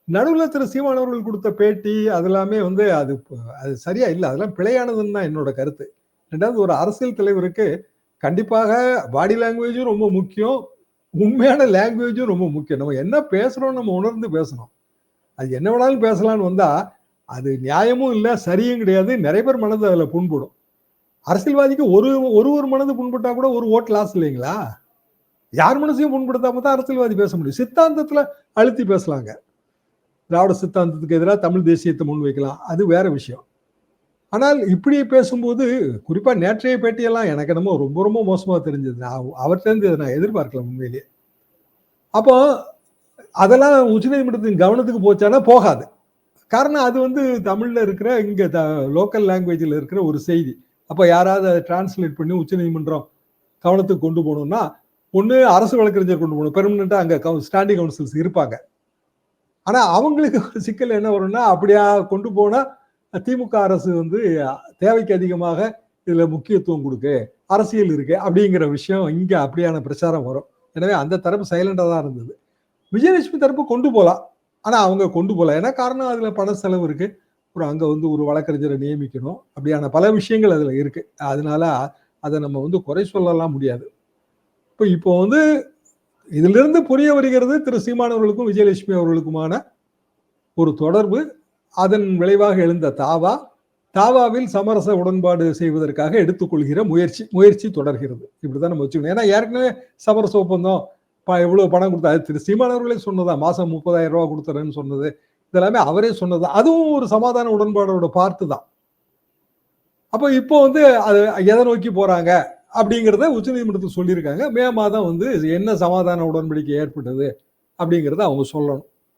நடுவில் திரு சீமான் அவர்கள் கொடுத்த பேட்டி அதெல்லாமே வந்து அது சரியா இல்லை, அதெல்லாம் பிழையானதுன்னு தான் என்னோட கருத்து. ரெண்டாவது, ஒரு அரசியல் தலைவருக்கு கண்டிப்பாக பாடி லாங்குவேஜும் ரொம்ப முக்கியம், உண்மையான லாங்குவேஜும் ரொம்ப முக்கியம். நம்ம என்ன பேசுறோம் நம்ம உணர்ந்து பேசணும். அது என்ன வேணாலும் பேசலாம்னு வந்தா அது நியாயமும் இல்லை, சரியும் கிடையாது. நிறைய பேர் மனது அதில் புண்படும். அரசியல்வாதிக்கு ஒரு மனது புண்பட்டா கூட ஒரு ஓட் லாஸ் இல்லைங்களா? யார் மனசையும் புண்படுத்தாம தான் அரசியல்வாதி பேச முடியும். சித்தாந்தத்துல அழுத்தி பேசலாங்க. திராவிட சித்தாந்தத்துக்கு எதிராக தமிழ் தேசியத்தை முன்வைக்கலாம், அது வேற விஷயம். ஆனால் இப்படி பேசும்போது, குறிப்பா நேற்றைய பேட்டியெல்லாம் எனக்கு என்னமோ ரொம்ப ரொம்ப மோசமா தெரிஞ்சது. அவர்கிட்ட நான் எதிர்பார்க்கலாம் உண்மையிலேயே. அப்போ அதெல்லாம் உச்சநீதிமன்றத்தின் கவனத்துக்கு போச்சானா போகாது. காரணம் அது வந்து தமிழ்ல இருக்கிற இங்க லோக்கல் லாங்குவேஜில் இருக்கிற ஒரு செய்தி. அப்ப யாராவது அதை டிரான்ஸ்லேட் பண்ணி உச்சநீதிமன்றம் கவனத்துக்கு கொண்டு போகணும்னா ஒண்ணு அரசு வழக்கறிஞர் கொண்டு போகணும், பெர்மனண்டா அங்க ஸ்டாண்டிங் கவுன்சில்ஸ் இருப்பாங்க. ஆனா அவங்களுக்கு சிக்கல் என்ன வரும்னா, அப்படியா கொண்டு போனா திமுக அரசு வந்து தேவைக்கு அதிகமாக இதுல முக்கியத்துவம் கொடுக்கு, அரசியல் இருக்கு அப்படிங்கிற விஷயம் இங்க அப்படியான பிரச்சாரம் வரும். எனவே அந்த தரப்பு சைலண்டா தான் இருந்தது. விஜயலட்சுமி தரப்பு கொண்டு போலாம், ஆனா அவங்க கொண்டு போகலாம். ஏன்னா காரணம் அதுல பண செலவு இருக்கு, அப்புறம் அங்க வந்து ஒரு வழக்கறிஞரை நியமிக்கணும், அப்படியான பல விஷயங்கள் அதுல இருக்கு. அதனால அதை நம்ம வந்து குறை சொல்லலாம் முடியாது. இப்போ வந்து இதுல இருந்து புரிய வருகிறது திரு சீமான் அவர்களுக்கும் விஜயலட்சுமி அவர்களுக்குமான ஒரு தொடர்பு, அதன் விளைவாக எழுந்த தாவாவில் சமரச உடன்பாடு செய்வதற்காக எடுத்துக்கொள்கிற முயற்சி தொடர்கிறது. இப்படிதான் நம்ம வச்சுக்கணும். ஏன்னா ஏற்கனவே சமரச ஒப்பந்தம் எவ்வளவு பணம் கொடுத்தா, திரு சீமான் அவர்களே சொன்னதா, மாசம் 30,000 ரூபாய் கொடுத்துறேன்னு சொன்னது இதெல்லாமே அவரே சொன்னது. அதுவும் ஒரு சமாதான உடன்பாடோட பார்த்து தான். அப்போ இப்போ வந்து அது எதை நோக்கி போறாங்க அப்படிங்கிறத உச்சநீதிமன்றத்துக்கு சொல்லியிருக்காங்க. மே மாதம் வந்து என்ன சமாதான உடன்படிக்கை ஏற்பட்டது அப்படிங்கிறத அவங்க சொல்லணும்.